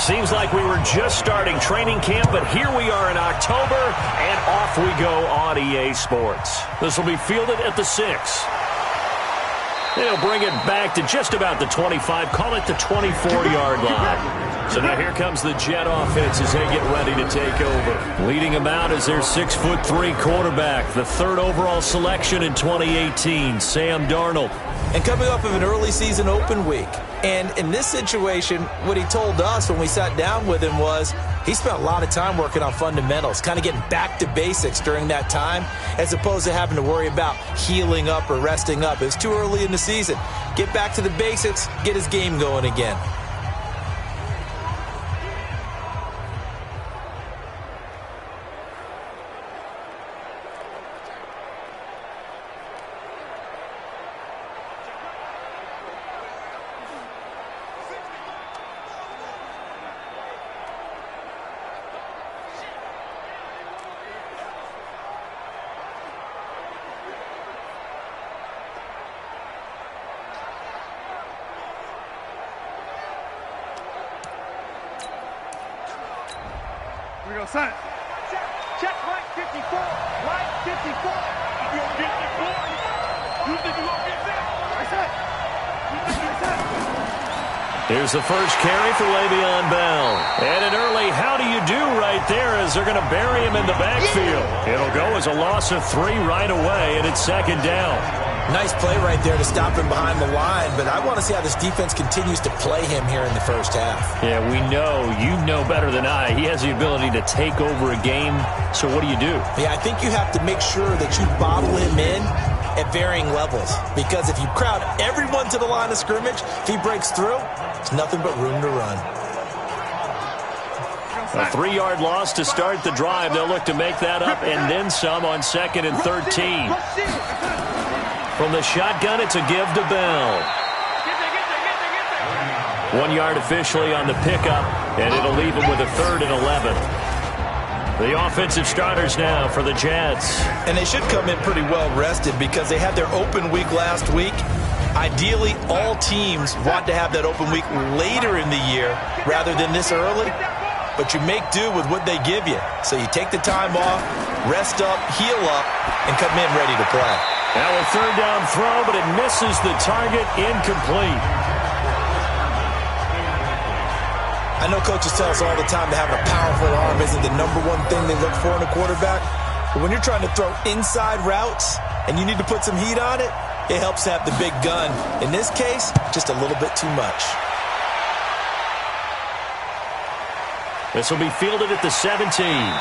Seems like we were just starting training camp, but here we are in October, and off we go on EA Sports. This will be fielded at the 6. They'll bring it back to just about the 25, call it the 24-yard line. So now here comes the Jet offense as they get ready to take over. Leading them out is their 6'3" quarterback, the 3rd overall selection in 2018, Sam Darnold. And coming off of an early season open week. And in this situation, what he told us when we sat down with him was he spent a lot of time working on fundamentals, kind of getting back to basics during that time, as opposed to having to worry about healing up or resting up. It was too early in the season. Get back to the basics, get his game going again. Here we go, son. Check line 54. Line 54. You gonna get this boy? You think you gonna get that? I said. You think I said? Here's the first carry for Le'Veon Bell. And an early how do you do right there as they're going to bury him in the backfield. It'll go as a loss of 3 right away, and it's 2nd down. Nice play right there to stop him behind the line, but I want to see how this defense continues to play him here in the first half. Yeah, we know. You know better than I. He has the ability to take over a game, so what do you do? Yeah, I think you have to make sure that you bottle him in at varying levels, because if you crowd everyone to the line of scrimmage, if he breaks through, it's nothing but room to run. A 3-yard loss to start the drive. They'll look to make that up and then some on 2nd and 13. From the shotgun, it's a give to Bell. 1 yard officially on the pickup, and it'll leave him with a 3rd and 11. The offensive starters now for the Jets. And they should come in pretty well rested because they had their open week last week. Ideally, all teams want to have that open week later in the year rather than this early. But you make do with what they give you. So you take the time off, rest up, heal up, and come in ready to play. Now a 3rd down throw, but it misses the target, incomplete. I know coaches tell us all the time that having a powerful arm isn't the #1 thing they look for in a quarterback. But when you're trying to throw inside routes and you need to put some heat on it, it helps to have the big gun. In this case, just a little bit too much. This will be fielded at the 17.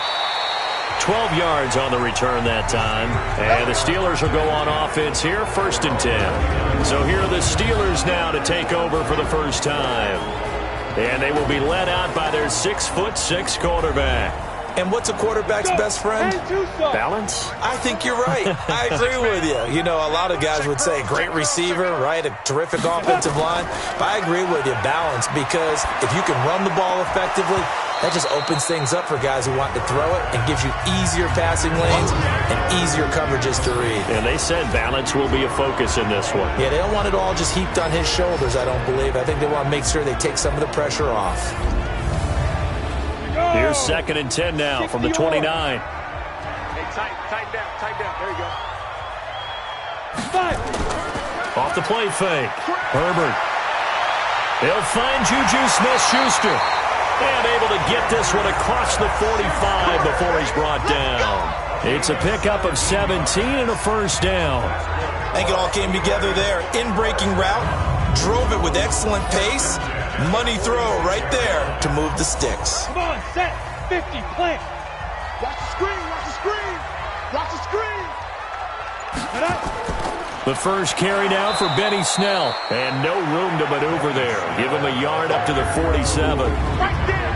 12 yards on the return that time. And the Steelers will go on offense here, 1st and 10. So here are the Steelers now to take over for the first time. And they will be led out by their 6'6" quarterback. And what's a quarterback's best friend? Balance? I think you're right. I agree with you. You know, a lot of guys would say great receiver, right? A terrific offensive line. But I agree with you, balance, because if you can run the ball effectively, that just opens things up for guys who want to throw it and gives you easier passing lanes and easier coverages to read. And they said balance will be a focus in this one. Yeah, they don't want it all just heaped on his shoulders, I don't believe. I think they want to make sure they take some of the pressure off. Here's 2nd and 10 now from the 29. Hey, tighten down. There you go. Off the play fake. Herbert. They'll find Juju Smith-Schuster. And able to get this one across the 45 before he's brought down. It's a pickup of 17 and a 1st down. I think it all came together there. In-breaking route. Drove it with excellent pace. Money throw right there to move the sticks. Come on, set. 50, play. Watch the screen. Watch the screen. The first carry now for Benny Snell. And no room to maneuver there. Give him a yard up to the 47. Right there.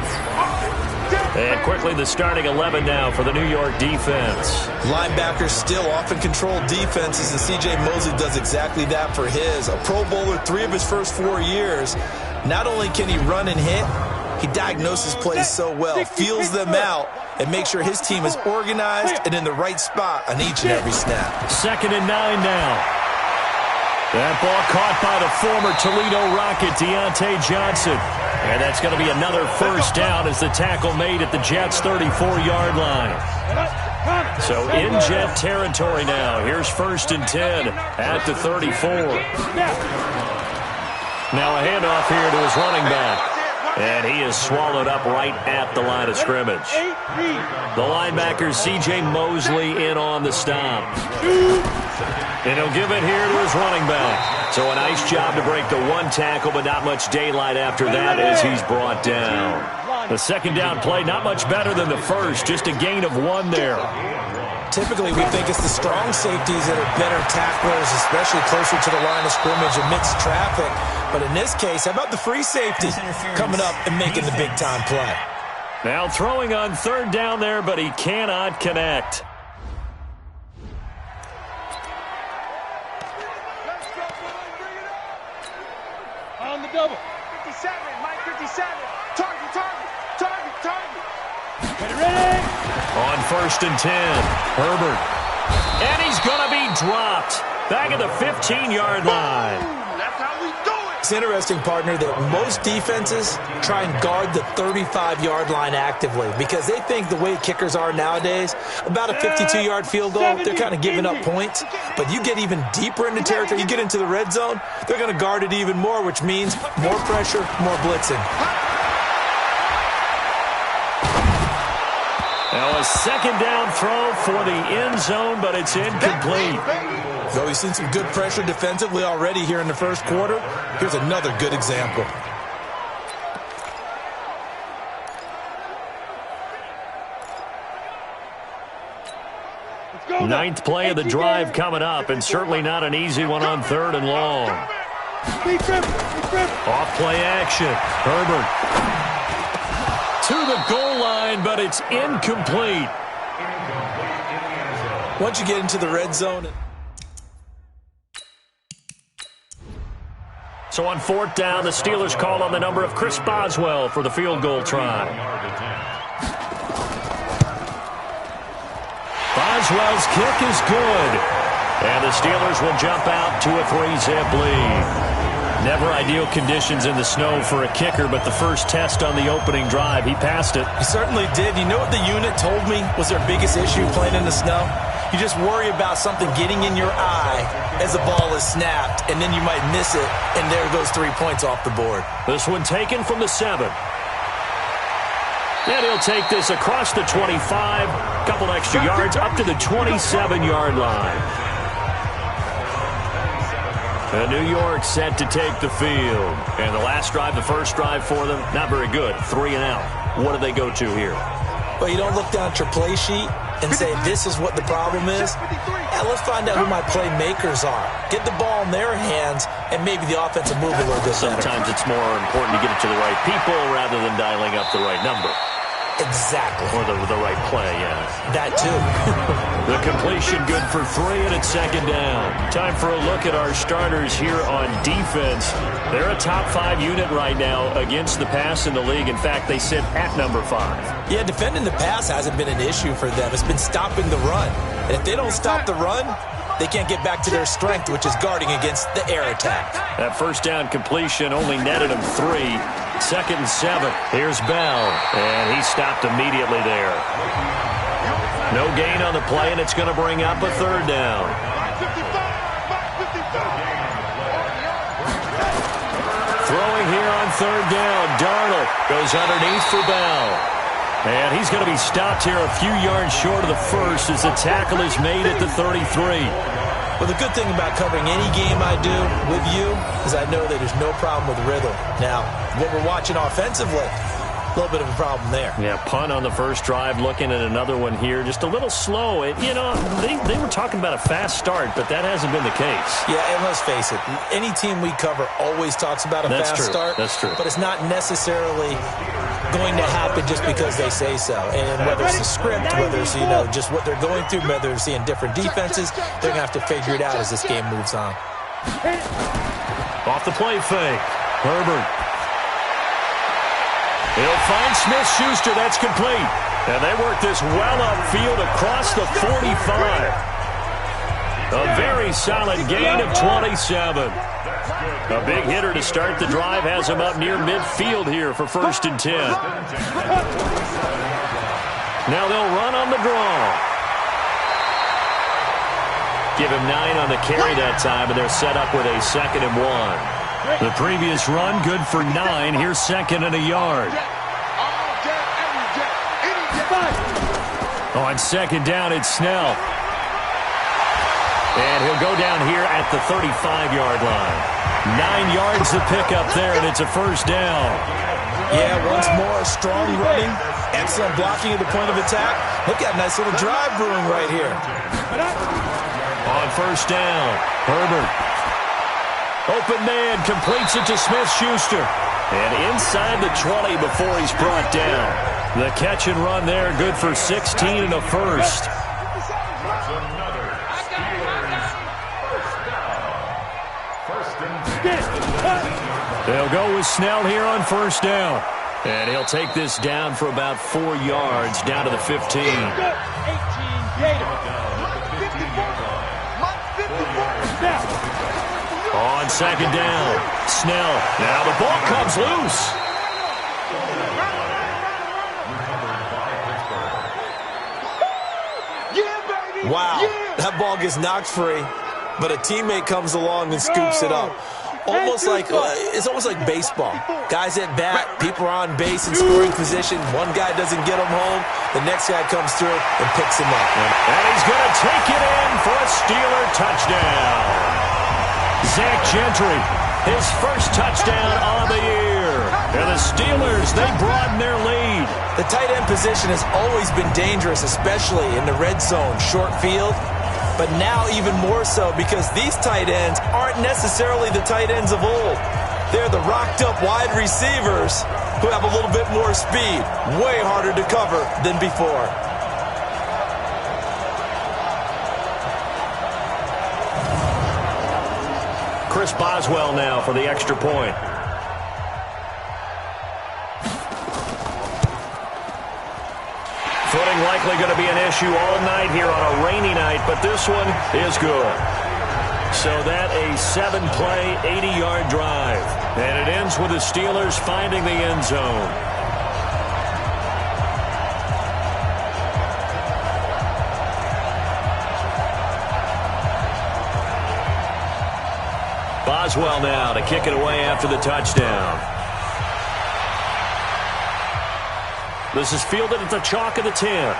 And quickly the starting 11 now for the New York defense. Linebackers still often control defenses, and C.J. Mosley does exactly that for his. A Pro Bowler 3 of his first 4 years. Not only can he run and hit, he diagnoses plays so well, feels them out, and makes sure his team is organized and in the right spot on each and every snap. 2nd and 9 now. That ball caught by the former Toledo Rocket, Deontay Johnson. And that's going to be another first down as the tackle made at the Jets' 34-yard line. So in Jet territory now. Here's 1st and 10 at the 34. Now a handoff here to his running back. And he is swallowed up right at the line of scrimmage. The linebacker, C.J. Mosley, in on the stop. And he'll give it here to his running back. So a nice job to break the one tackle, but not much daylight after that as he's brought down. The second down play, not much better than the first, just a gain of 1 there. Typically, we think it's the strong safeties that are better tacklers, especially closer to the line of scrimmage amidst traffic. But in this case, how about the free safety coming up and making the big-time play? Now throwing on 3rd down there, but he cannot connect. On the double. 57, Mike 57. Target. Ready. On 1st and 10, Herbert. And he's going to be dropped. Back at the 15-yard line. That's how we do it. It's interesting, partner, that most defenses try and guard the 35-yard line actively because they think the way kickers are nowadays, about a 52-yard field goal, they're kind of giving up points. But you get even deeper into territory, you get into the red zone, they're going to guard it even more, which means more pressure, more blitzing. Now a second down throw for the end zone, but it's incomplete. Though we've seen some good pressure defensively already here in the first quarter, here's another good example. Ninth play of the drive coming up, and certainly not an easy one on 3rd and long. Off play action. Herbert to the goal line, but it's incomplete. Once you get into the red zone. So on 4th down, the Steelers call on the number of Chris Boswell for the field goal try. Boswell's kick is good. And the Steelers will jump out to a 3-zip lead. Never ideal conditions in the snow for a kicker, but the first test on the opening drive, he passed it. He certainly did. You know what the unit told me was their biggest issue playing in the snow? You just worry about something getting in your eye as the ball is snapped, and then you might miss it, and there goes 3 points off the board. This one taken from the 7. And he'll take this across the 25, couple extra yards, up to the 27-yard line. New York set to take the field. And the last drive, the first drive for them, not very good. 3 and out. What do they go to here? Well, you don't look down at your play sheet and say, this is what the problem is. Yeah, let's find out who my playmakers are. Get the ball in their hands, and maybe the offense will move a little bit better. Sometimes it's more important to get it to the right people rather than dialing up the right number. Exactly. Or the right play, yeah. That too. The completion good for 3, and it's 2nd down. Time for a look at our starters here on defense. They're a top 5 unit right now against the pass in the league. In fact, they sit at number 5. Yeah, defending the pass hasn't been an issue for them. It's been stopping the run. And if they don't stop the run, they can't get back to their strength, which is guarding against the air attack. That first down completion only netted him 3. 2nd and 7. Here's Bell, and he stopped immediately there. No gain on the play, and it's going to bring up a 3rd down. Throwing here on 3rd down. Darnold goes underneath for Bell. And he's going to be stopped here a few yards short of the first as the tackle is made at the 33. Well, the good thing about covering any game I do with you is I know that there's no problem with rhythm. Now, what we're watching offensively, a little bit of a problem there. Yeah, punt on the first drive, looking at another one here. Just a little slow. You know, they were talking about a fast start, but that hasn't been the case. Yeah, and let's face it, any team we cover always talks about a fast start. That's true. But it's not necessarily going to happen just because they say so. And whether it's the script, whether it's, you know, just what they're going through, whether it's seeing different defenses, they're going to have to figure it out as this game moves on. Off the play fake. Herbert. He'll find Smith-Schuster. That's complete. And they work this well upfield across the 45. A very solid gain of 27. A big hitter to start the drive has him up near midfield here for 1st and 10. Now they'll run on the draw. Give him 9 on the carry that time, and they're set up with a 2nd and 1. The previous run, good for 9. Here's 2nd and a yard. On 2nd down, it's Snell. And he'll go down here at the 35-yard line. 9 yards to pick up there, and it's a 1st down. Yeah, once more, strong running, excellent blocking at the point of attack. Look at a nice little drive brewing right here. On 1st down, Herbert. Open man, completes it to Smith-Schuster. And inside the 20 before he's brought down. The catch and run there, good for 16 and a 1st. They'll go with Snell here on 1st down. And he'll take this down for about 4 yards, down to the 15. On 2nd down, Snell. Now the ball comes loose. Wow, that ball gets knocked free, but a teammate comes along and scoops it up. It's almost like baseball. Guys at bat, people are on base in scoring position. One guy doesn't get him home. The next guy comes through and picks him up. And he's going to take it in for a Steeler touchdown. Zach Gentry, his 1st touchdown on the year. And the Steelers, they broaden their lead. The tight end position has always been dangerous, especially in the red zone, short field. But now even more so because these tight ends aren't necessarily the tight ends of old. They're the rocked-up wide receivers who have a little bit more speed. Way harder to cover than before. Chris Boswell now for the extra point. Footing likely going to be an issue all night here on a rainy night, but this one is good. So that a 7-play, 80-yard drive. And it ends with the Steelers finding the end zone. Boswell now to kick it away after the touchdown. This is fielded at the chalk of the 10.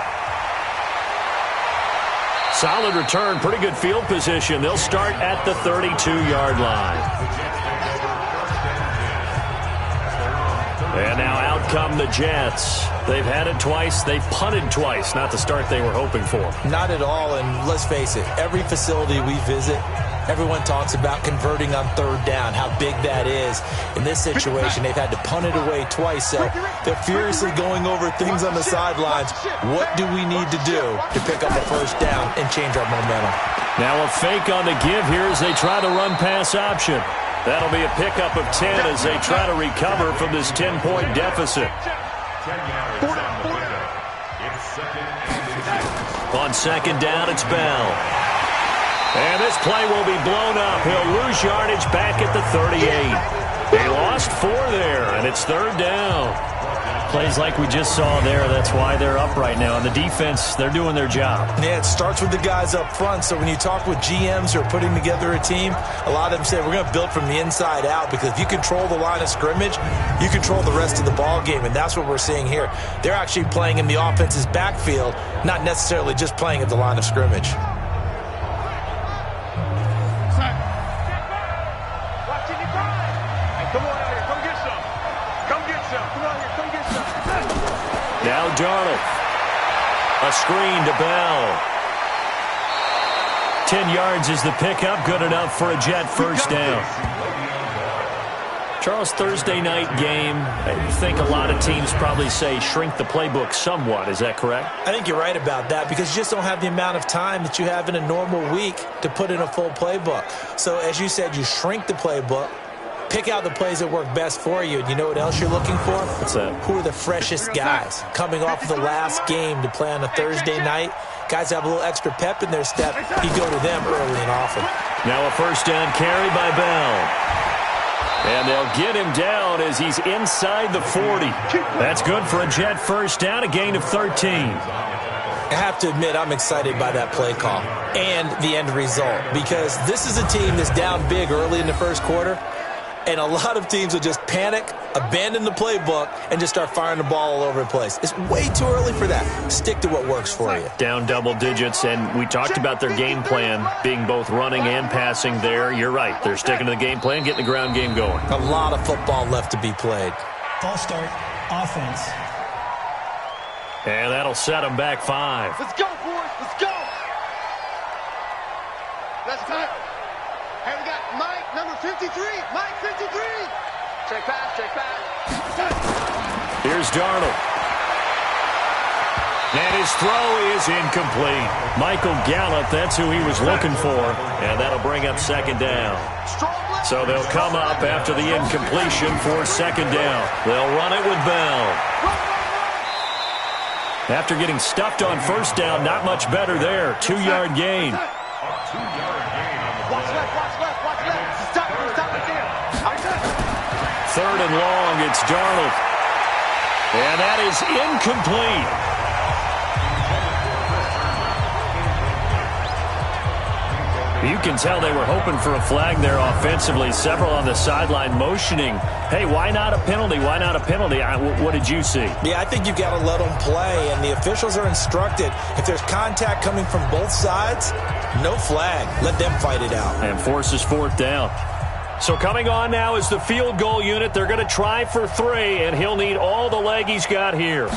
Solid return, pretty good field position. They'll start at the 32-yard line. And now out come the Jets. They've had it twice. They've punted twice. Not the start they were hoping for. Not at all, and let's face it, every facility we visit, everyone talks about converting on 3rd down, how big that is. In this situation, they've had to punt it away twice, so they're furiously going over things on the sidelines. What do we need to do to pick up a 1st down and change our momentum? Now a fake on the give here as they try to run pass option. That'll be a pickup of 10 as they try to recover from this 10-point deficit. On 2nd down, it's Bell. And this play will be blown up. He'll lose yardage back at the 38. They lost 4 there, and it's 3rd down. Plays like we just saw there, that's why they're up right now. And the defense, they're doing their job. Yeah, it starts with the guys up front. So when you talk with GMs who are putting together a team, a lot of them say we're going to build from the inside out, because if you control the line of scrimmage, you control the rest of the ball game, and that's what we're seeing here. They're actually playing in the offense's backfield, not necessarily just playing at the line of scrimmage. Now Darnold. A screen to Bell. 10 yards is the pickup. Good enough for a Jet 1st down. Charles, Thursday night game, I think a lot of teams probably say shrink the playbook somewhat. Is that correct? I think you're right about that, because you just don't have the amount of time that you have in a normal week to put in a full playbook. So as you said, you shrink the playbook, Pick out the plays that work best for you. And you know what else you're looking for? What's that? Who are the freshest guys coming off of the last game to play on a Thursday night? Guys have a little extra pep in their step. You go to them early and often. Now a first down carry by Bell. And they'll get him down as he's inside the 40. That's good for a Jet first down, a gain of 13. I have to admit, I'm excited by that play call and the end result, because this is a team that's down big early in the first quarter, and a lot of teams will just panic, abandon the playbook, and just start firing the ball all over the place. It's way too early for that. Stick to what works for you. Down double digits, and we talked about their game plan being both running and passing there. You're right. They're sticking to the game plan, getting the ground game going. A lot of football left to be played. False start, offense. And that'll set them back 5. Let's go, boys. Let's go. That's time. Hey, we got Mike, number 53. Mike, 53. Check pass, check pass. Here's Darnold. And his throw is incomplete. Michael Gallup, that's who he was looking for. And that'll bring up second down. So they'll come up after the incompletion for second down. They'll run it with Bell. After getting stuffed on first down, not much better there. 2-yard gain. Watch left, watch left, watch left. Stop right there. Third and long, it's Darnold. And that is incomplete. You can tell they were hoping for a flag there offensively. Several on the sideline motioning, hey, why not a penalty? Why not a penalty? What did you see? Yeah, I think you've got to let them play, and the officials are instructed. If there's contact coming from both sides, no flag. Let them fight it out. And forces fourth down. So coming on now is the field goal unit. They're going to try for 3, and he'll need all the leg he's got here.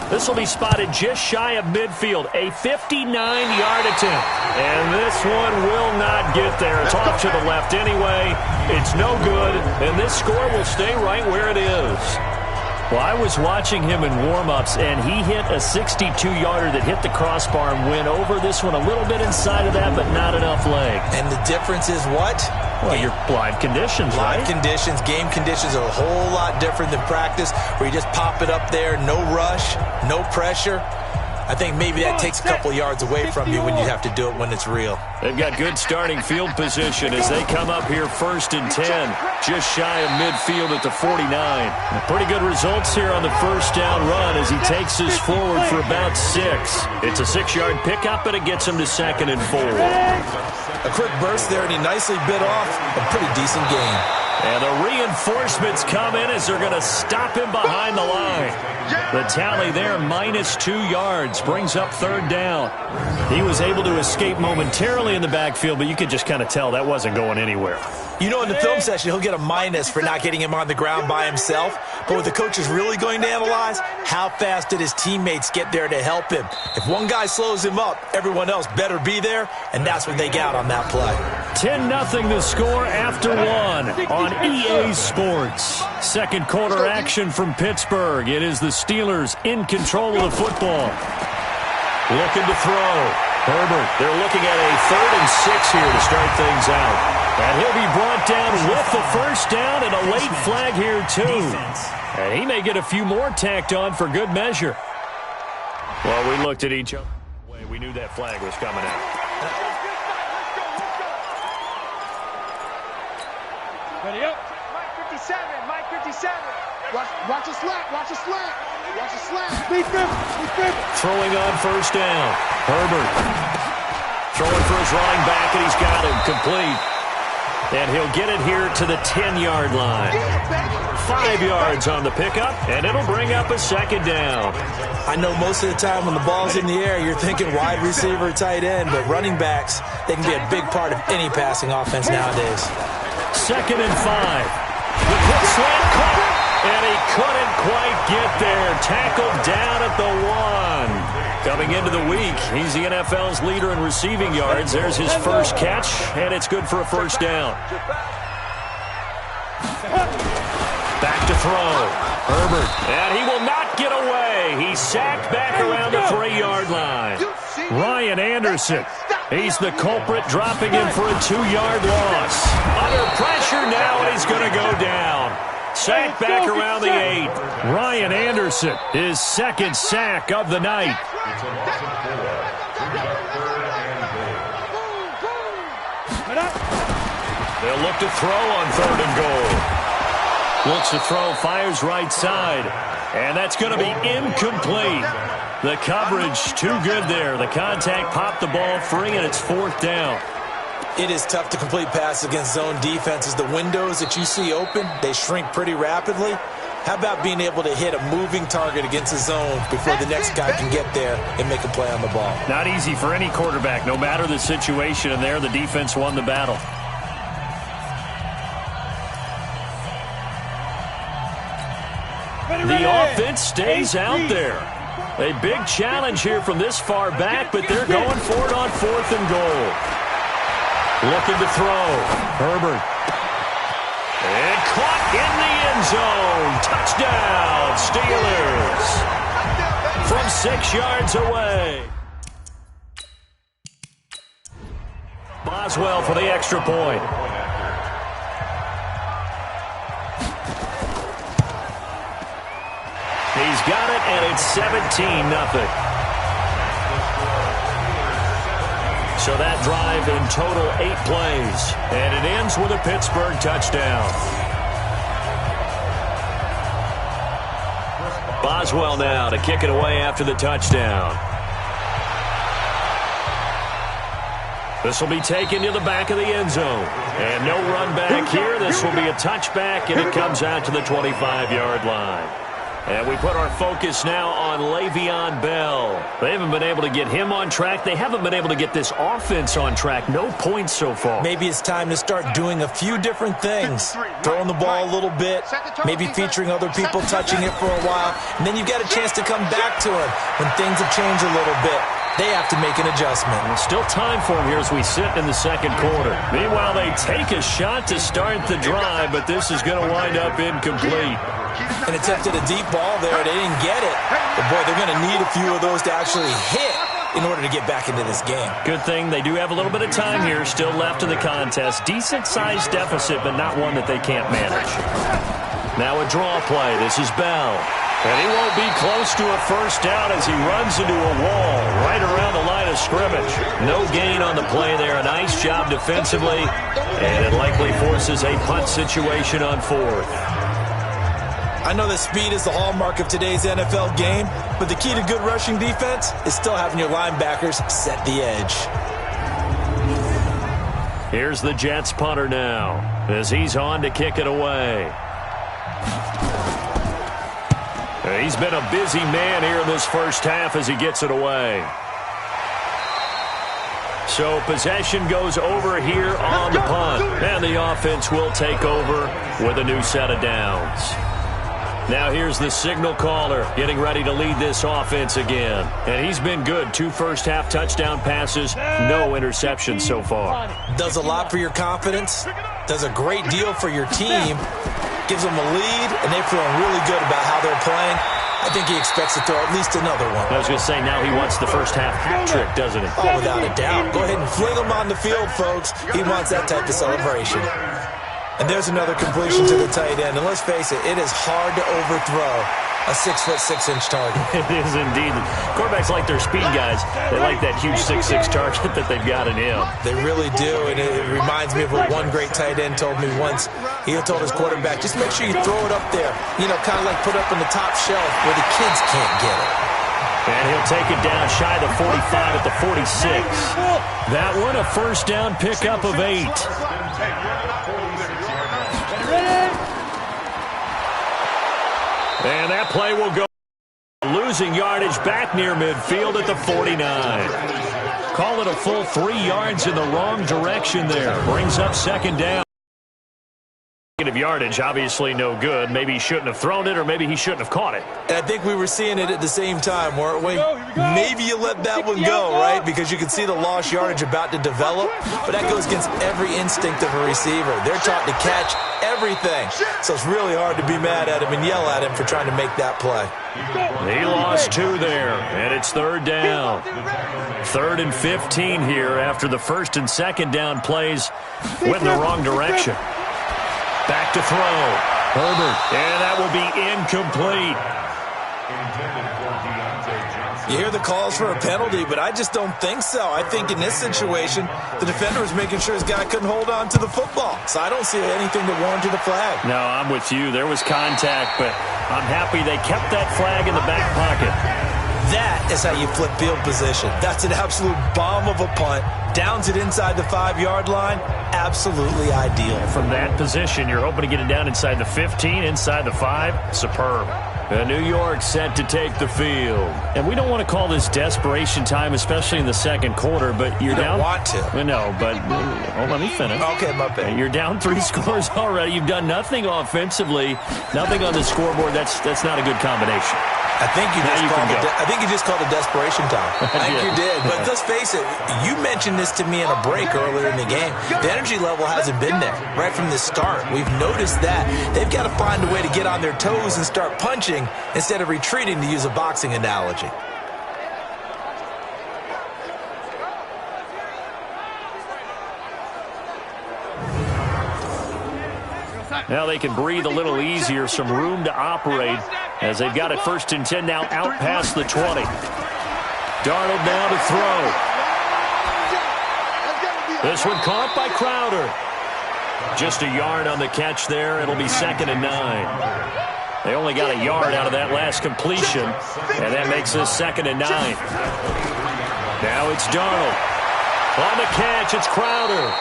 This will be spotted just shy of midfield, a 59-yard attempt. And this one will not get there. It's off to the left anyway. It's no good, and this score will stay right where it is. Well, I was watching him in warm-ups, and he hit a 62-yarder that hit the crossbar and went over this one a little bit inside of that, but not enough leg. And the difference is what? Well, your live conditions, right? Live conditions, game conditions are a whole lot different than practice, where you just pop it up there, no rush, no pressure. I think maybe that takes a couple yards away from you when you have to do it when it's real. They've got good starting field position as they come up here 1st and 10, just shy of midfield at the 49. Pretty good results here on the first down run as he takes us forward for about 6. It's a 6-yard pickup, and it gets him to 2nd and 4. A quick burst there, and he nicely bit off a pretty decent gain. And the reinforcements come in as they're going to stop him behind the line. The tally there, -2 yards, brings up 3rd down. He was able to escape momentarily in the backfield, but you could just kind of tell that wasn't going anywhere. You know, in the film session, he'll get a minus for not getting him on the ground by himself. But what the coach is really going to analyze, how fast did his teammates get there to help him? If one guy slows him up, everyone else better be there, and that's what they got on that play. 10-0 the score after 1 on EA Sports. Second quarter action from Pittsburgh. It is the Steelers in control of the football. Looking to throw. Herbert, they're looking at a 3rd and 6 here to start things out. And he'll be brought down with the first down and a late flag here, too. And he may get a few more tacked on for good measure. Well, we looked at each other. We knew that flag was coming out. Ready up. Mike 57, Mike 57. Watch a slant, watch a slant. Watch a slant. Throwing on first down. Herbert throwing for his running back, and he's got him complete. And he'll get it here to the 10-yard line. 5 yards on the pickup, and it'll bring up a 2nd down. I know most of the time when the ball's in the air, you're thinking wide receiver, tight end, but running backs, they can be a big part of any passing offense nowadays. 2nd and 5. The quick slant caught, and he couldn't quite get there. Tackled down at the 1. Coming into the week, he's the NFL's leader in receiving yards. There's his first catch, and it's good for a first down. Back to throw. Herbert, and he will not get away. He's sacked back around the 3-yard line. Ryan Anderson, he's the culprit, dropping him for a 2-yard loss. Under pressure now, and he's going to go down. Sack back around the 8. Ryan Anderson, his second sack of the night. They'll look to throw on 3rd and goal. Looks to throw, fires right side. And that's going to be incomplete. The coverage too good there. The contact popped the ball free, and it's 4th down. It is tough to complete passes against zone defenses. The windows that you see open, they shrink pretty rapidly. How about being able to hit a moving target against a zone before the next guy can get there and make a play on the ball? Not easy for any quarterback, no matter the situation. And there, the defense won the battle. The offense stays out there. A big challenge here from this far back, but they're going for it on 4th and goal. Looking to throw. Herbert. And caught in the end zone. Touchdown, Steelers. From 6 yards away. Boswell for the extra point. He's got it, and it's 17-0. So that drive in total 8 plays, and it ends with a Pittsburgh touchdown. Boswell now to kick it away after the touchdown. This will be taken to the back of the end zone. And no run back here. This will be a touchback, and it comes out to the 25-yard line. And we put our focus now on Le'Veon Bell. They haven't been able to get him on track. They haven't been able to get this offense on track. No points so far. Maybe it's time to start doing a few different things. Throwing the ball a little bit, maybe featuring other people touching it for a while, and then you've got a chance to come back to it when things have changed a little bit. They have to make an adjustment. There's still time for him here as we sit in the second quarter. Meanwhile, they take a shot to start the drive, but this is going to wind up incomplete. And attempted a deep ball there. They didn't get it. But, boy, they're going to need a few of those to actually hit in order to get back into this game. Good thing they do have a little bit of time here still left in the contest. Decent-sized deficit, but not one that they can't manage. Now a draw play. This is Bell. And he won't be close to a first down as he runs into a wall right around the line of scrimmage. No gain on the play there. A nice job defensively. And it likely forces a punt situation on 4th. I know that speed is the hallmark of today's NFL game, but the key to good rushing defense is still having your linebackers set the edge. Here's the Jets punter now as he's on to kick it away. He's been a busy man here in this first half as he gets it away. So possession goes over here on the punt, and the offense will take over with a new set of downs. Now here's the signal caller getting ready to lead this offense again. And he's been good. 2 first-half touchdown passes, no interceptions so far. Does a lot for your confidence, does a great deal for your team, gives them a lead, and they're feeling really good about how they're playing. I think he expects to throw at least another one. I was going to say, now he wants the first-half hat trick, doesn't he? Oh, without a doubt. Go ahead and fling him on the field, folks. He wants that type of celebration. And there's another completion to the tight end. And let's face it, it is hard to overthrow a 6'6" target. It is indeed. Quarterbacks like their speed guys. They like that huge 6'6" target that they've got in him. They really do, and it reminds me of what one great tight end told me once. He told his quarterback, just make sure you throw it up there, you know, kind of like put it up on the top shelf where the kids can't get it. And he'll take it down shy of the 45 at the 46. That one a first down pickup of 8. And that play will go. Losing yardage back near midfield at the 49. Call it a full 3 yards in the wrong direction there. Brings up second down. Negative yardage, obviously no good. Maybe he shouldn't have thrown it, or maybe he shouldn't have caught it. And I think we were seeing it at the same time, weren't we? Maybe you let that one go, right? Because you can see the lost yardage about to develop. But that goes against every instinct of a receiver. They're taught to catch everything. So it's really hard to be mad at him and yell at him for trying to make that play. He lost 2 there, and it's third down. 3rd and 15 here after the first and second down plays went in the wrong direction. Back to throw. Herbert. And that will be incomplete. You hear the calls for a penalty, but I just don't think so. I think in this situation, the defender was making sure his guy couldn't hold on to the football. So I don't see anything that warranted a flag. No, I'm with you. There was contact, but I'm happy they kept that flag in the back pocket. That is how you flip field position. That's an absolute bomb of a punt. Downs it inside the 5-yard line. Absolutely ideal. From that position, you're hoping to get it down inside the 15, inside the 5. Superb. New York set to take the field. And we don't want to call this desperation time, especially in the second quarter, but you're down. You don't want to. No, but let me finish. Okay, my bad. You're down 3 scores already. You've done nothing offensively, nothing on the scoreboard. That's not a good combination. I think you just called it desperation time. I think you did. But let's face it, you mentioned this to me in a break earlier in the game. The energy level hasn't been there right from the start. We've noticed that. They've got to find a way to get on their toes and start punching instead of retreating, to use a boxing analogy. Now they can breathe a little easier, some room to operate as they've got it 1st and 10 now out past the 20. Darnold now to throw. This one caught by Crowder. Just a yard on the catch there. It'll be 2nd and 9. They only got a yard out of that last completion, and that makes this 2nd and 9. Now it's Darnold. On the catch, it's Crowder.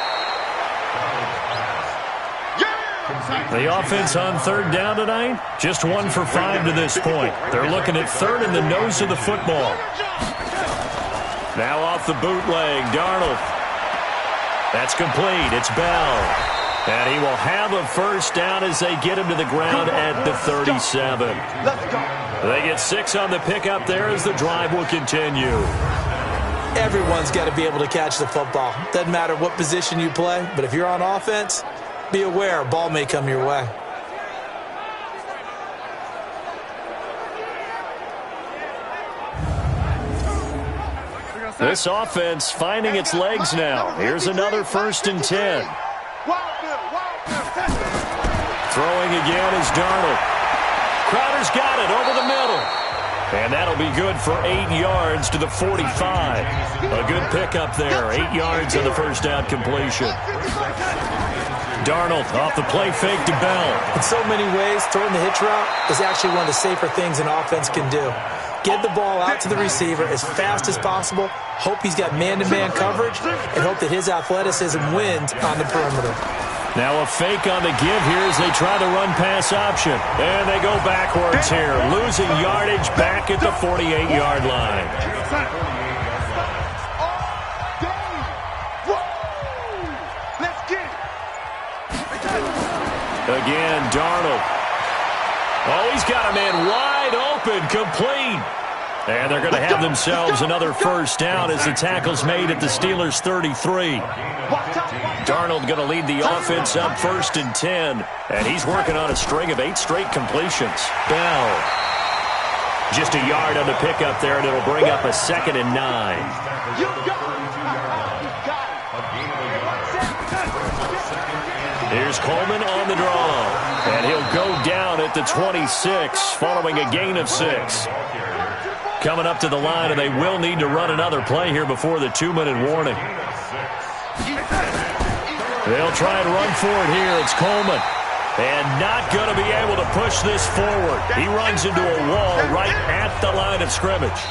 The offense on 3rd down tonight, just 1 for 5 to this point. They're looking at 3rd in the nose of the football. Now off the bootleg, Darnold. That's complete. It's Bell. And he will have a 1st down as they get him to the ground at the 37. They get 6 on the pickup there as the drive will continue. Everyone's got to be able to catch the football. Doesn't matter what position you play, but if you're on offense, be aware a ball may come your way. This offense finding its legs now. Here's another 1st and 10. Throwing again is Darnold. Crowder's got it over the middle. And that'll be good for 8 yards to the 45. A good pickup there. 8 yards on the 1st down completion. Darnold off the play fake to Bell. In so many ways, throwing the hitch route is actually one of the safer things an offense can do. Get the ball out to the receiver as fast as possible, hope he's got man-to-man coverage, and hope that his athleticism wins on the perimeter. Now a fake on the give here as they try the run-pass option. And they go backwards here, losing yardage back at the 48-yard line. Again, Darnold. Oh, he's got a man wide open, complete. And they're going to have themselves another 1st down as the tackle's made at the Steelers' 33. Darnold going to lead the offense up 1st and 10. And he's working on a string of 8 straight completions. Bell. Just a yard on the pickup there, and it'll bring up a 2nd and 9. Here's Coleman on the draw. And he'll go down at the 26 following a gain of 6. Coming up to the line, and they will need to run another play here before the 2-minute warning. They'll try and run for it here. It's Coleman. And not going to be able to push this forward. He runs into a wall right at the line of scrimmage.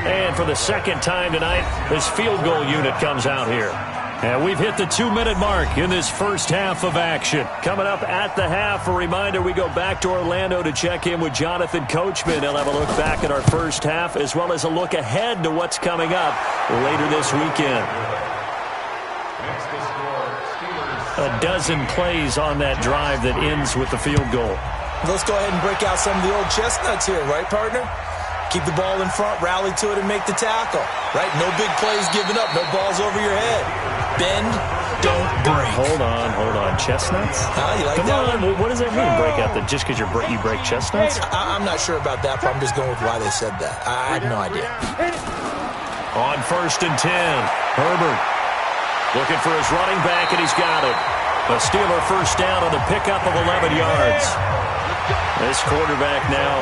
And for the 2nd time tonight, this field goal unit comes out here. And we've hit the 2-minute mark in this 1st half of action. Coming up at the half, a reminder, we go back to Orlando to check in with Jonathan Coachman. He'll have a look back at our 1st half as well as a look ahead to what's coming up later this weekend. A dozen plays on that drive that ends with the field goal. Let's go ahead and break out some of the old chestnuts here, right, partner? Keep the ball in front, rally to it, and make the tackle. Right? No big plays given up, no balls over your head. Bend, don't break. Hold on. Chestnuts? You like Come that on. one? What does that mean, break out? That just because you break chestnuts? I'm not sure about that, but I'm just going with why they said that. I have no idea. On 1st and 10, Herbert looking for his running back, and he's got it. A Steeler first down on the pickup of 11 yards. This quarterback now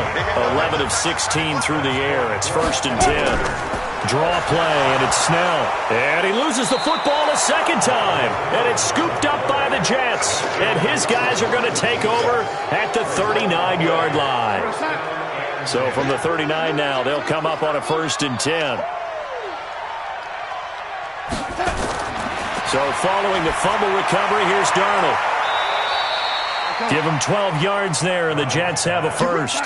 11 of 16 through the air. It's 1st and 10. Draw play, and it's Snell. And he loses the football a second time. And it's scooped up by the Jets. And his guys are going to take over at the 39-yard line. So from the 39 now, they'll come up on a 1st and 10. So following the fumble recovery, here's Darnold. Give him 12 yards there, and the Jets have a first.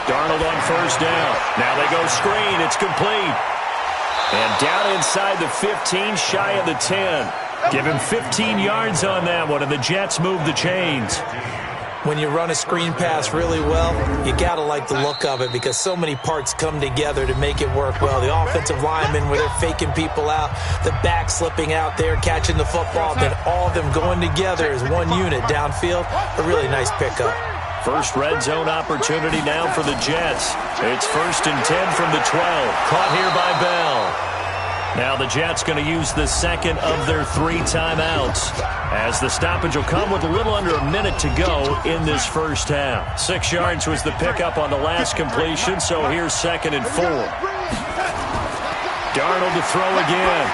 Darnold on 1st down. Now they go screen. It's complete. And down inside the 15, shy of the 10. Give him 15 yards on that one, and the Jets move the chains. When you run a screen pass really well, you got to like the look of it because so many parts come together to make it work well. The offensive linemen where they're faking people out, the back slipping out there, catching the football, then all of them going together as one unit downfield. A really nice pickup. First red zone opportunity now for the Jets. It's 1st and 10 from the 12. Caught here by Bell. Now the Jets going to use the second of their 3 timeouts, as the stoppage will come with a little under a minute to go in this first half. 6 yards was the pickup on the last completion, so here's 2nd and 4. Darnold to throw again.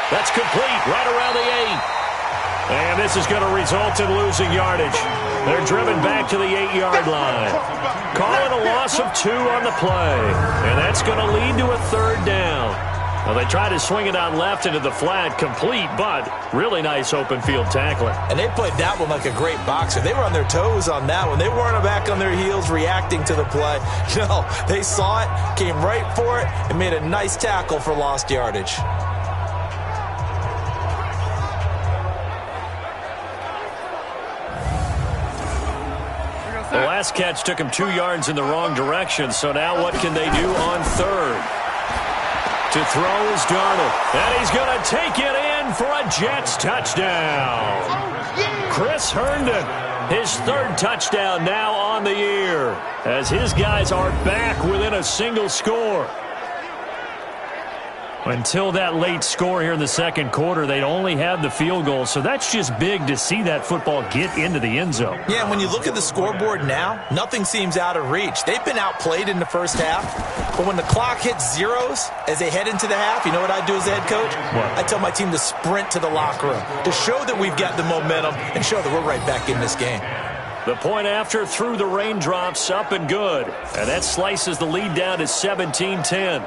That's complete right around the 8. And this is going to result in losing yardage. They're driven back to the 8-yard line. Calling a loss of 2 on the play. And that's going to lead to a 3rd down. Well, they try to swing it out left into the flat, complete, but really nice open field tackling. And they played that one like a great boxer. They were on their toes on that one. They weren't back on their heels reacting to the play. No, they saw it, came right for it, and made a nice tackle for lost yardage. The last catch took him 2 yards in the wrong direction, so now what can they do on 3rd? To throw is Darnold, and he's going to take it in for a Jets touchdown. Chris Herndon, his 3rd touchdown now on the year, as his guys are back within a single score. Until that late score here in the second quarter, they'd only had the field goal, so that's just big to see that football get into the end zone. Yeah, and when you look at the scoreboard now, nothing seems out of reach. They've been outplayed in the first half, but when the clock hits zeros as they head into the half, you know what I do as a head coach? What? I tell my team to sprint to the locker room to show that we've got the momentum and show that we're right back in this game. The point after through the raindrops, up and good, and that slices the lead down to 17-10.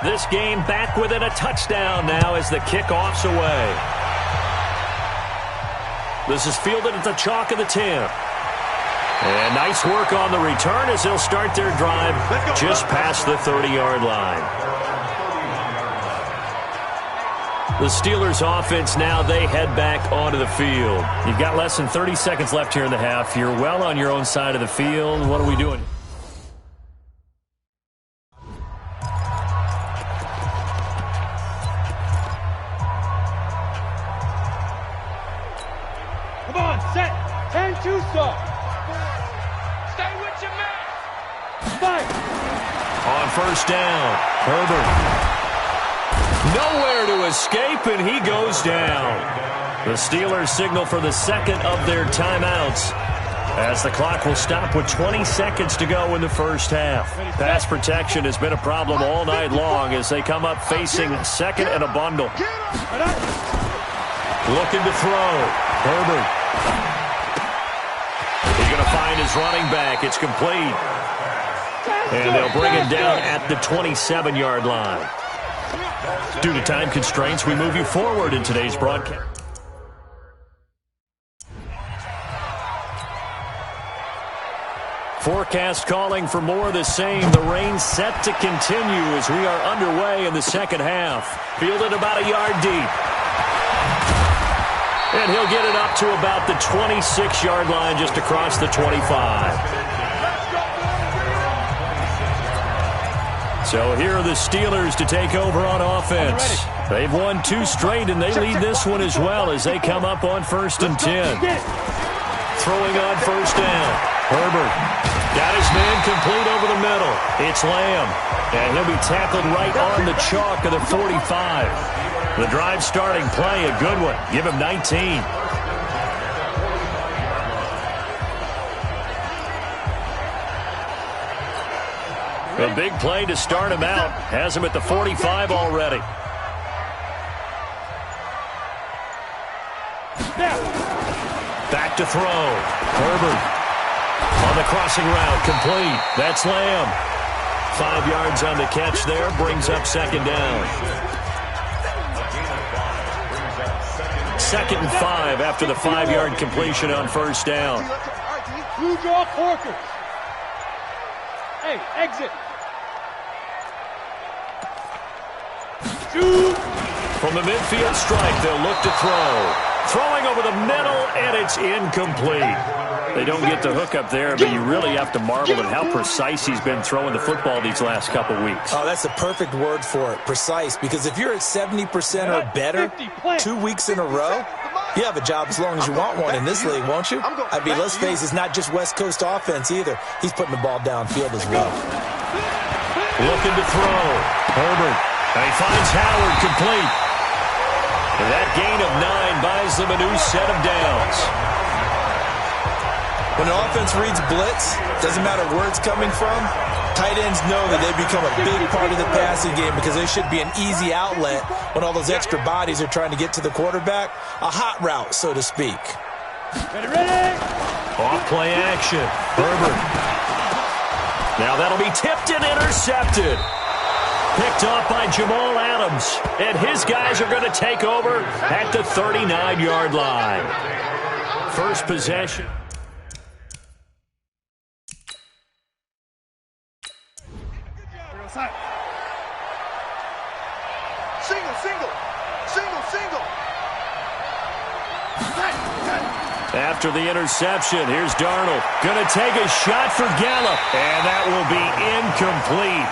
This game back within a touchdown now as the kickoff's away. This is fielded at the chalk of the 10. And nice work on the return as they'll start their drive just past the 30-yard line. The Steelers offense now, they head back onto the field. You've got less than 30 seconds left here in the half. You're well on your own side of the field. What are we doing? First down, Herbert. Nowhere to escape, and he goes down. The Steelers signal for the second of their timeouts, as the clock will stop with 20 seconds to go in the first half. Pass protection has been a problem all night long as they come up facing 2nd and a bundle. Looking to throw. Herbert. He's going to find his running back. It's complete. And they'll bring him down at the 27-yard line. Due to time constraints, we move you forward in today's broadcast. Forecast calling for more of the same. The rain set to continue as we are underway in the second half. Fielded about a yard deep. And he'll get it up to about the 26-yard line just across the 25. So here are the Steelers to take over on offense. They've won 2 straight, and they lead this one as well as they come up on 1st and 10. Throwing on 1st down. Herbert Got his man complete over the middle. It's Lamb. And he'll be tackled right on the chalk of the 45. The drive starting play, a good one. Give him 19. A big play to start him out. Has him at the 45 already. Back to throw. Herbert on the crossing route. Complete. That's Lamb. 5 yards on the catch there. Brings up second down. 2nd and 5 after the 5-yard completion on first down. Who draw Corker? Hey, exit. Shoot. From the midfield stripe, they'll look to throw. Throwing over the middle, and it's incomplete. They don't get the hook up there, but you really have to marvel at how precise he's been throwing the football these last couple weeks. Oh, that's the perfect word for it, precise, because if you're at 70% or better 2 weeks in a row, you have a job as long as you want one in this league, won't you? I mean, let's face it, it's not just West Coast offense either. He's putting the ball downfield as well. Looking to throw. Herbert. And he finds Howard complete. And that gain of 9 buys them a new set of downs. When an offense reads blitz, doesn't matter where it's coming from, tight ends know that they become a big part of the passing game because they should be an easy outlet when all those extra bodies are trying to get to the quarterback. A hot route, so to speak. Ready. Off play action. Herbert. Now that'll be tipped and intercepted. Picked off by Jamal Adams. And his guys are going to take over at the 39-yard line. First possession. Single. After the interception, here's Darnold. Going to take a shot for Gallup. And that will be incomplete.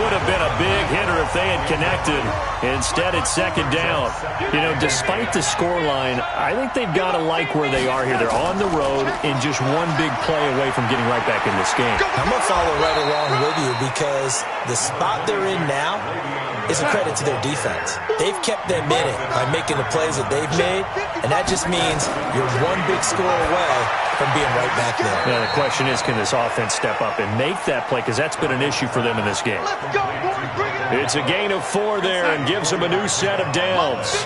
Would have been a big hitter if they had connected. Instead, it's second down. You know, despite the scoreline, I think they've got to like where they are here. They're on the road and just one big play away from getting right back in this game. I'm going to follow right along with you because the spot they're in now is a credit to their defense. They've kept them in it by making the plays that they've made, and that just means you're one big score away from being right back there. Now, the question is, can this offense step up and make that play? Because that's been an issue for them in this game. It's a gain of 4 there and gives them a new set of downs.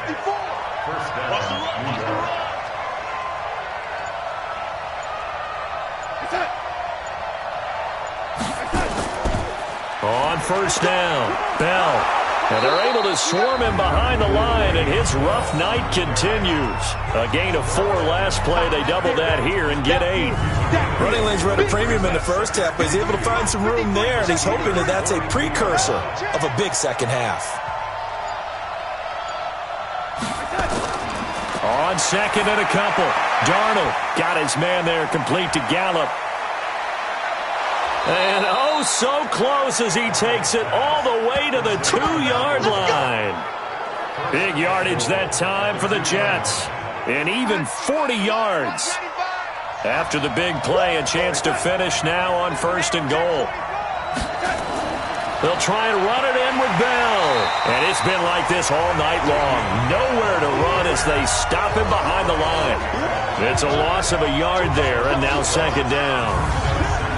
On first down, Bell. And they're able to swarm him behind the line, and his rough night continues. A gain of 4 last play. They double that here and get 8. Running lanes were at a premium in the first half, but he's able to find some room there, and he's hoping that that's a precursor of a big second half. On second and a couple, Darnold got his man there complete to Gallup. And oh, so close as he takes it all the way to the 2-yard line. Big yardage that time for the Jets. And even 40 yards. After the big play, a chance to finish now on first and goal. They'll try and run it in with Bell. And it's been like this all night long. Nowhere to run as they stop him behind the line. It's a loss of a yard there, and now second down.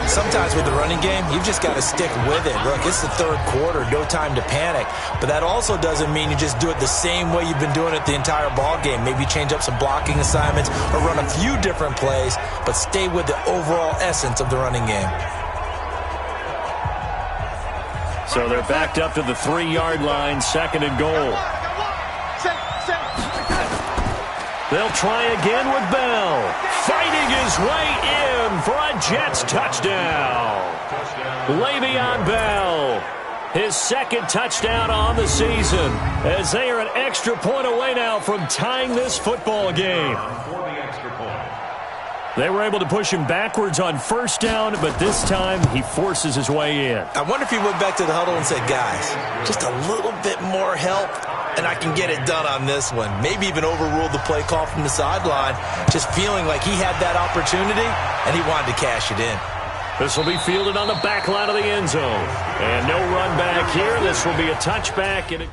Sometimes with the running game, you've just got to stick with it. Look, it's the third quarter, no time to panic. But that also doesn't mean you just do it the same way you've been doing it the entire ball game. Maybe change up some blocking assignments or run a few different plays, but stay with the overall essence of the running game. So they're backed up to the 3-yard line, second and goal. They'll try again with Bell. Fighting his way in for a Jets touchdown. Le'Veon Bell, his second touchdown on the season, as they are an extra point away now from tying this football game. They were able to push him backwards on first down, but this time he forces his way in. I wonder if he went back to the huddle and said, guys, just a little bit more help, and I can get it done on this one. Maybe even overruled the play call from the sideline, just feeling like he had that opportunity, and he wanted to cash it in. This will be fielded on the back line of the end zone. And no run back here. This will be a touchback at a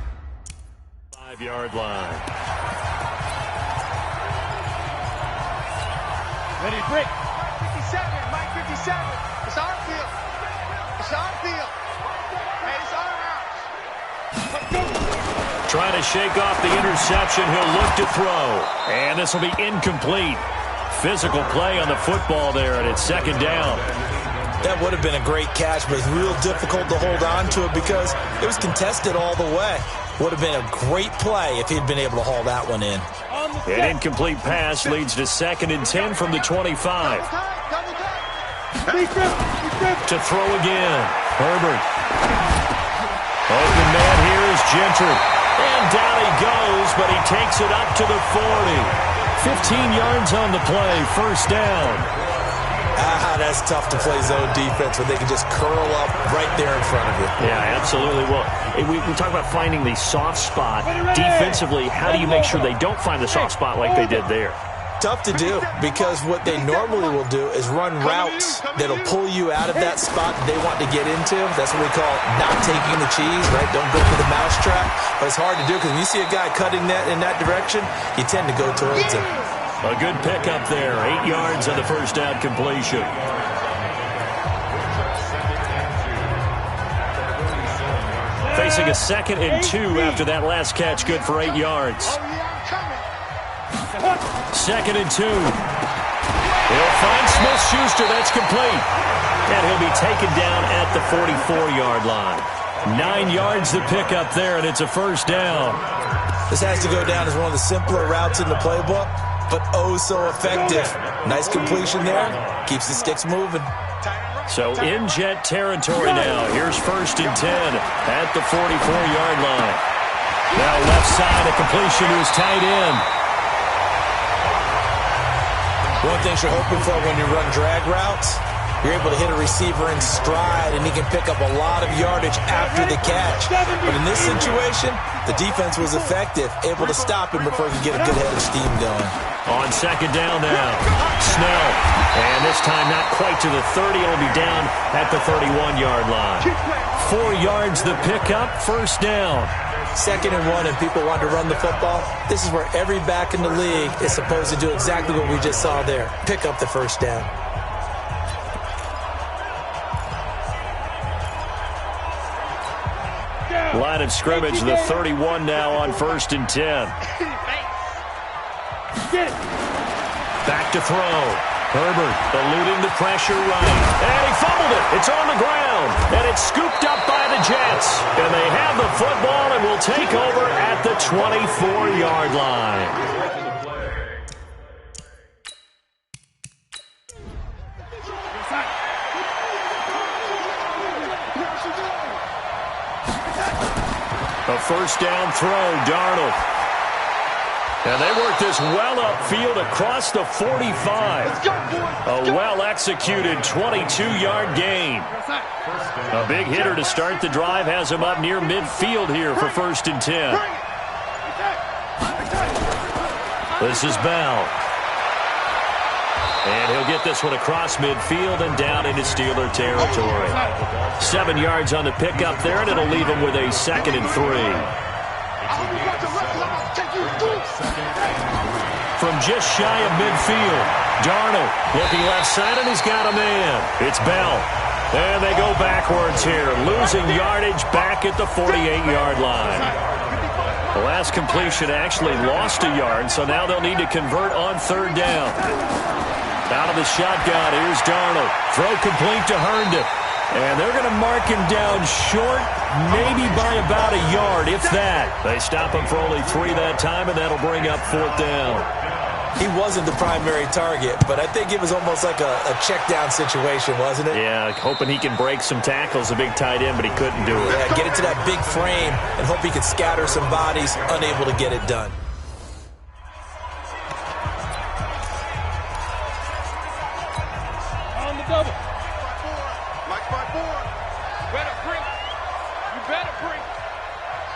5-yard line. Ready, break. Mike 57, Mike 57. It's our field. It's our field. Hey, it's our house. Trying to shake off the interception. He'll look to throw. And this will be incomplete. Physical play on the football there, and it's second down. That would have been a great catch, but it's real difficult to hold on to it because it was contested all the way. Would have been a great play if he'd been able to haul that one in. An incomplete pass leads to 2nd and 10 from the 25. To throw again. Herbert. Open man here is Gentry. And down he goes, but he takes it up to the 40. 15 yards on the play, first down. That's tough to play zone defense when they can just curl up right there in front of you. Yeah, absolutely. Well, we talk about finding the soft spot. Defensively, how do you make sure they don't find the soft spot like they did there? Tough to do because what they normally will do is run routes that'll pull you out of that spot they want to get into. That's what we call not taking the cheese, right? Don't go for the mousetrap. But it's hard to do because when you see a guy cutting that in that direction, you tend to go towards him. A good pickup there. 8 yards on the first down completion. Facing a 2nd and 2 after that last catch, good for 8 yards. 2nd and 2. He'll find Smith-Schuster. That's complete. And he'll be taken down at the 44-yard line. 9 yards to pick up there, and it's a first down. This has to go down as one of the simpler routes in the playbook, but oh so effective. Nice completion there. Keeps the sticks moving. So in jet territory now. Here's 1st and 10 at the 44-yard line. Now left side, a completion to his tight end. One thing you're hoping for when you run drag routes, you're able to hit a receiver in stride, and he can pick up a lot of yardage after the catch. But in this situation, the defense was effective, able to stop him before he could get a good head of steam going. On 2nd down now, Snell. And this time not quite to the 30. It'll be down at the 31-yard line. 4 yards the pickup, first down. 2nd and 1, and people want to run the football. This is where every back in the league is supposed to do exactly what we just saw there. Pick up the first down. Line of scrimmage, the 31 now on 1st and 10. Back to throw. Herbert eluding the pressure right. And he fumbled it. It's on the ground. And it's scooped up by the Jets. And they have the football and will take over at the 24-yard line. A first down throw, Darnold. And they work this well upfield across the 45. A well-executed 22-yard gain. A big hitter to start the drive has him up near midfield here for 1st and 10. This is Bell. And he'll get this one across midfield and down into Steeler territory. 7 yards on the pickup there, and it'll leave him with a 2nd and 3. From just shy of midfield, Darnold looking left side, and he's got a man. It's Bell. And they go backwards here, losing yardage back at the 48-yard line. The last completion actually lost a yard, so now they'll need to convert on 3rd down. Out of the shotgun, here's Darnold. Throw complete to Herndon. And they're going to mark him down short, maybe by about a yard, if that. They stop him for only 3 that time, and that'll bring up 4th down. He wasn't the primary target, but I think it was almost like a check-down situation, wasn't it? Yeah, hoping he can break some tackles, a big tight end, but he couldn't do it. Yeah, get it to that big frame and hope he could scatter some bodies, unable to get it done. On the double. Like my board. Better bring it. You better bring it.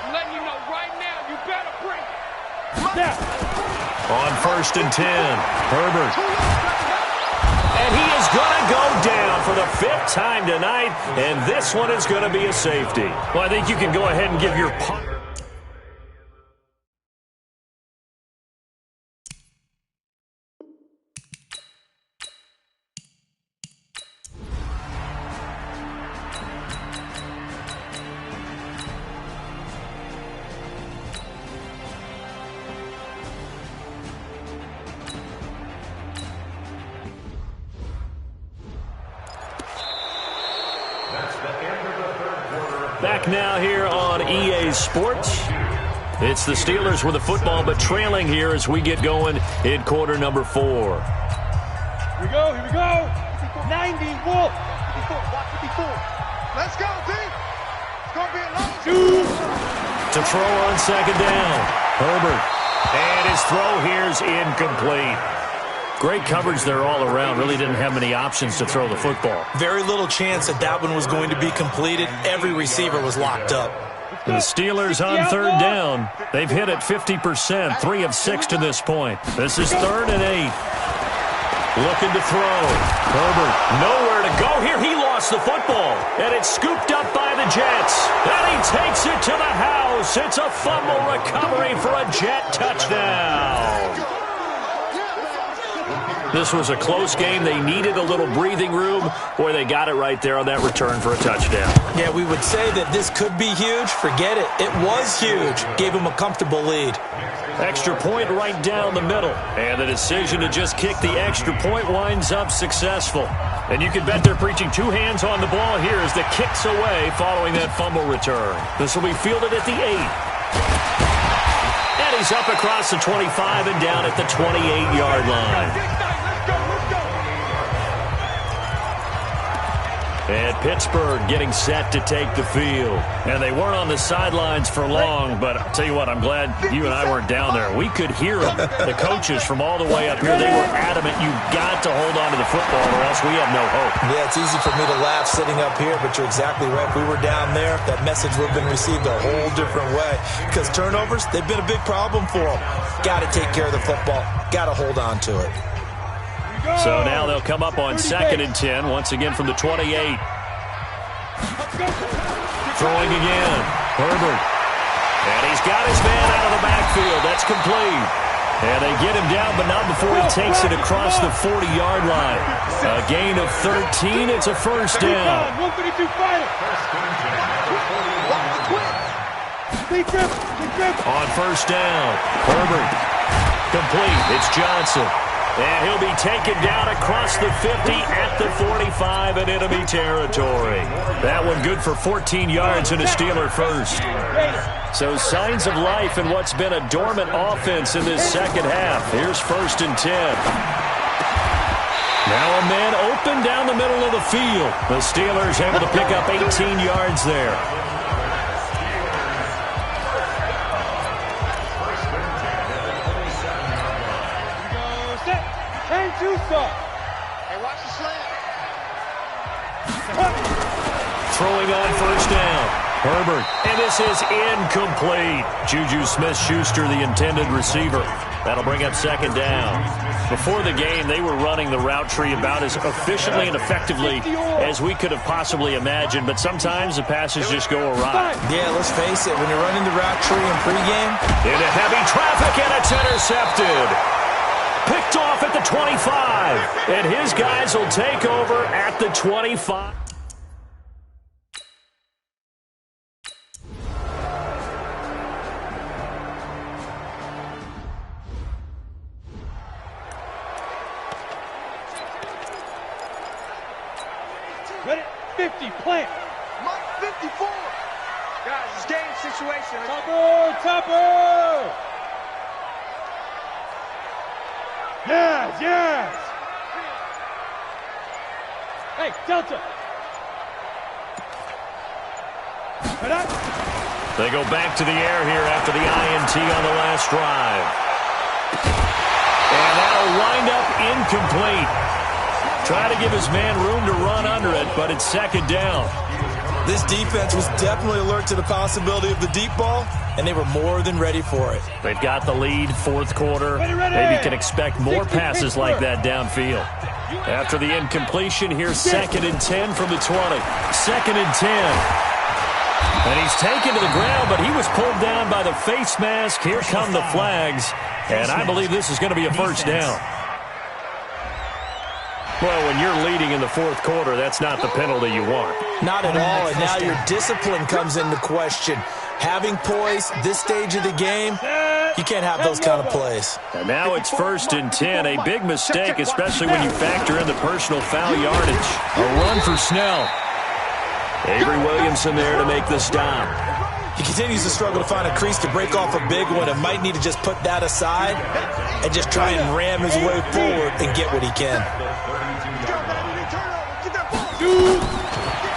I'm letting you know right now, you better bring it. Now. On 1st and 10, Herbert. And he is going to go down for for the 5th time tonight, and this one is going to be a safety. Well, I think you can go ahead and give your punt. Back now here on EA Sports. It's the Steelers with the football, but trailing here as we get going in quarter number 4. Here we go, here we go. 90, Wolf. 54, watch 54. Let's go, D. It's going to be a long shoot. To throw on second down. Herbert. And his throw here's incomplete. Great coverage there all around. Really didn't have many options to throw the football. Very little chance that one was going to be completed. Every receiver was locked up. The Steelers on third down. They've hit it 50%, 3 of 6 to this point. This is 3rd and 8. Looking to throw. Herbert, nowhere to go here. He lost the football, and it's scooped up by the Jets. And he takes it to the house. It's a fumble recovery for a Jet touchdown. This was a close game. They needed a little breathing room. Boy, they got it right there on that return for a touchdown. Yeah, we would say that this could be huge. Forget it. It was huge. Gave him a comfortable lead. Extra point right down the middle. And the decision to just kick the extra point winds up successful. And you can bet they're preaching 2 hands on the ball here as the kick's away following that fumble return. This will be fielded at the 8. And he's up across the 25 and down at the 28-yard line. And Pittsburgh getting set to take the field. And they weren't on the sidelines for long, but I'll tell you what, I'm glad you and I weren't down there. We could hear them, the coaches from all the way up here. They were adamant, you've got to hold on to the football or else we have no hope. Yeah, it's easy for me to laugh sitting up here, but you're exactly right. If we were down there, that message would have been received a whole different way. Because turnovers, they've been a big problem for them. Got to take care of the football. Got to hold on to it. So now they'll come up on 2nd and 10, once again from the 28. Throwing again. Herbert. And he's got his man out of the backfield. That's complete. And they get him down, but not before he takes it across the 40-yard line. A gain of 13. It's a first down. 152 final. On first down, Herbert. Complete. It's Johnson. And he'll be taken down across the 50 at the 45 in enemy territory. That one good for 14 yards and a Steeler first. So signs of life in what's been a dormant offense in this second half. Here's 1st and 10. Now a man open down the middle of the field. The Steelers able to pick up 18 yards there. Hey, watch the slant. Throwing on first down. Herbert. And this is incomplete. Juju Smith-Schuster, the intended receiver. That'll bring up 2nd down. Before the game, they were running the route tree about as efficiently and effectively as we could have possibly imagined, but sometimes the passes just go awry. Yeah, let's face it, when you're running the route tree in pregame. Into heavy traffic, and it's intercepted. Picked off at the 25, and his guys will take over at the 25. Ready? 50, plant. Mike 54. Guys, it's game situation. Topper! Yes! Hey, Delta! They go back to the air here after the INT on the last drive. And that'll wind up incomplete. Try to give his man room to run under it, but it's 2nd down. This defense was definitely alert to the possibility of the deep ball, and they were more than ready for it. They've got the lead, fourth quarter. Maybe can expect more passes like that downfield. After the incompletion, here's 2nd and 10 from the 20. 2nd and 10. And he's taken to the ground, but he was pulled down by the face mask. Here come the flags, and I believe this is going to be a first down. Well, when you're leading in the fourth quarter, that's not the penalty you want. Not at all, and now your discipline comes into question. Having poise this stage of the game, you can't have those kind of plays. And now it's 1st and 10, a big mistake, especially when you factor in the personal foul yardage. A run for Snell. Avery Williamson there to make the stop. He continues to struggle to find a crease to break off a big one and might need to just put that aside and just try and ram his way forward and get what he can.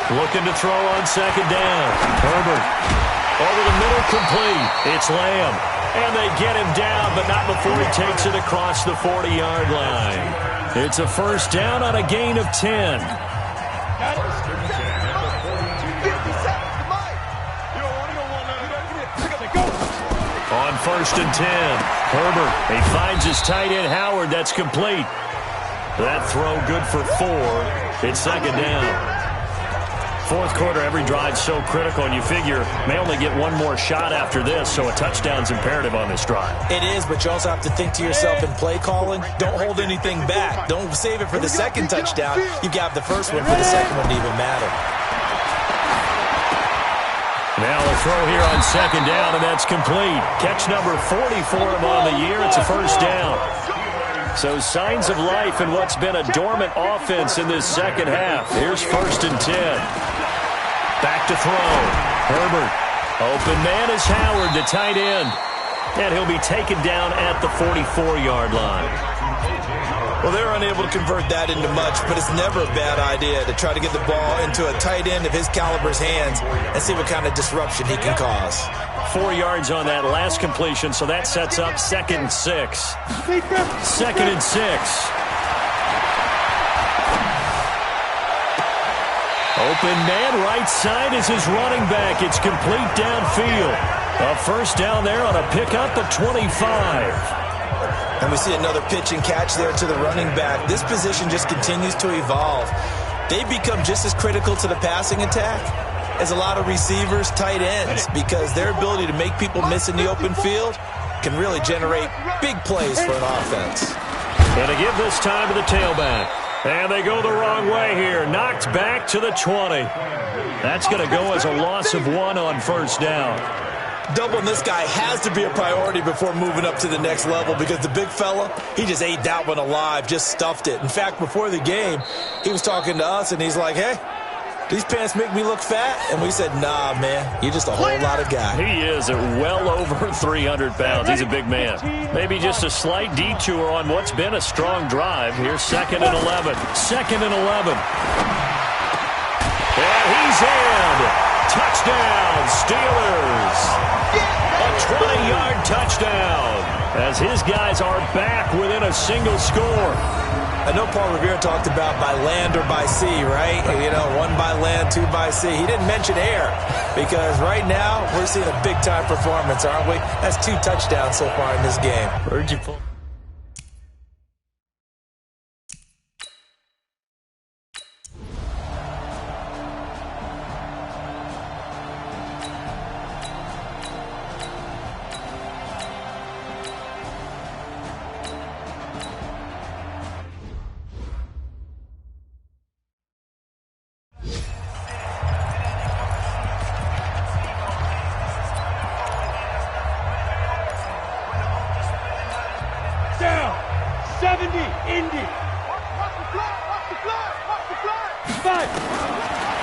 Looking to throw on 2nd down. Herbert over the middle, complete. It's Lamb. And they get him down, but not before he takes it across the 40-yard line. It's a first down on a gain of 10. On 1st and 10, Herbert, he finds his tight end Howard. That's complete. That throw good for 4. It's 2nd down. Fourth quarter, every drive so critical, and you figure may only get one more shot after this, so a touchdown's imperative on this drive. It is, but you also have to think to yourself in play calling, don't hold anything back. Don't save it for the second touchdown. You got the first one for the second one to even matter. Now a throw here on 2nd down, and that's complete. Catch number 40 for him on the year. It's a first down. So signs of life in what's been a dormant offense in this second half. Here's 1st and 10. Back to throw. Herbert. Open man is Howard, the tight end. And he'll be taken down at the 44-yard line. Well, they were unable to convert that into much, but it's never a bad idea to try to get the ball into a tight end of his caliber's hands and see what kind of disruption he can cause. 4 yards on that last completion, so that sets up 2nd and 6. 2nd and 6. Open man, right side is his running back. It's complete downfield. A first down there on a pickup of 25. And we see another pitch and catch there to the running back. This position just continues to evolve. They become just as critical to the passing attack as a lot of receivers, tight ends, because their ability to make people miss in the open field can really generate big plays for an offense. Going to give this time to the tailback. And they go the wrong way here. Knocked back to the 20. That's going to go as a loss of 1 on first down. Doubling this guy has to be a priority before moving up to the next level because the big fella, he just ate that one alive, just stuffed it. In fact, before the game, he was talking to us, and he's like, hey, these pants make me look fat? And we said, nah, man, you're just a whole lot of guy. He is at well over 300 pounds. He's a big man. Maybe just a slight detour on what's been a strong drive. Here's 2nd and 11. 2nd and 11. And he's in. Touchdown, Steelers. A 20-yard touchdown as his guys are back within a single score. I know Paul Revere talked about by land or by sea, right? You know, 1 by land, 2 by sea. He didn't mention air because right now we're seeing a big-time performance, aren't we? That's 2 touchdowns so far in this game. Where'd you pull?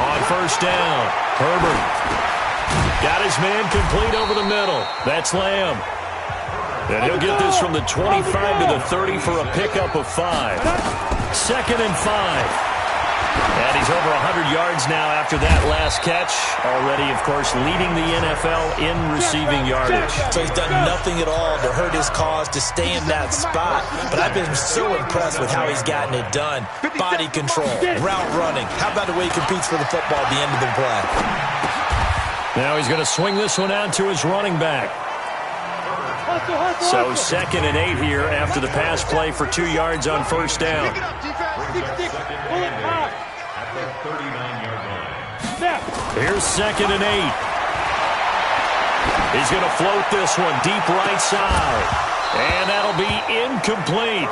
On first down, Herbert got his man complete over the middle. That's Lamb. And he'll get this from the 25 to the 30 for a pickup of 5. 2nd and 5. And he's over 100 yards now after that last catch. Already, of course, leading the NFL in receiving yardage. So he's done nothing at all to hurt his cause, to stay in that spot. But I've been so impressed with how he's gotten it done. Body control, route running. How about the way he competes for the football at the end of the play? Now he's going to swing this one out to his running back. So 2nd and 8 here after the pass play for 2 yards on first down. Here's 2nd and 8. He's going to float this one deep right side. And that'll be incomplete.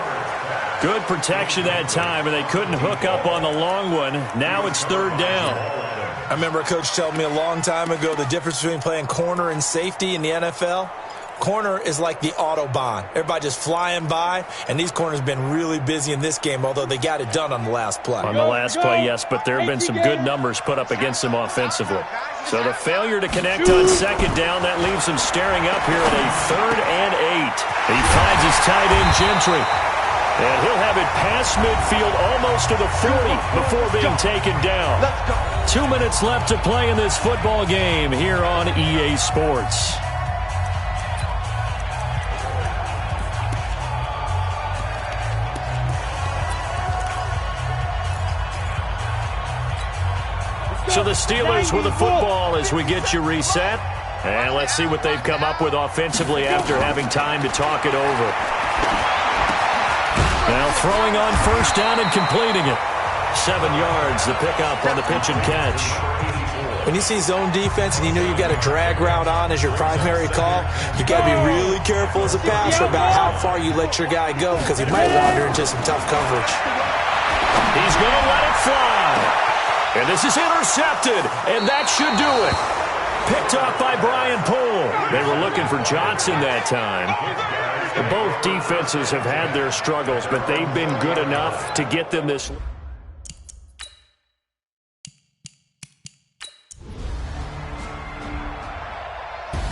Good protection that time, and they couldn't hook up on the long one. Now it's 3rd down. I remember a coach telling me a long time ago the difference between playing corner and safety in the NFL. Corner is like the Autobahn. Everybody just flying by, and these corners have been really busy in this game, although they got it done on the last play. On the last play, yes, but there have been some good numbers put up against them offensively. So the failure to connect on 2nd down, that leaves him staring up here at a 3rd and 8. He finds his tight end, Gentry. And he'll have it past midfield almost to the 40 before being taken down. 2 minutes left to play in this football game here on EA Sports. So the Steelers with the football as we get you reset. And let's see what they've come up with offensively after having time to talk it over. Now throwing on first down and completing it. 7 yards, the pickup on the pitch and catch. When you see zone defense and you know you've got a drag route on as your primary call, you got to be really careful as a passer about how far you let your guy go because he might wander into some tough coverage. He's going to let it fly. And this is intercepted, and that should do it. Picked off by Brian Poole. They were looking for Johnson that time. Both defenses have had their struggles, but they've been good enough to get them this.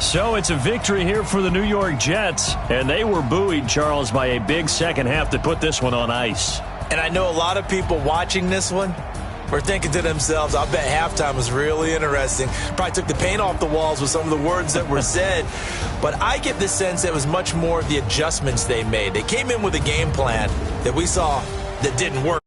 So it's a victory here for the New York Jets, and they were buoyed, Charles, by a big second half to put this one on ice. And I know a lot of people watching this one were thinking to themselves, I bet halftime was really interesting. Probably took the paint off the walls with some of the words that were said. But I get the sense that it was much more of the adjustments they made. They came in with a game plan that we saw that didn't work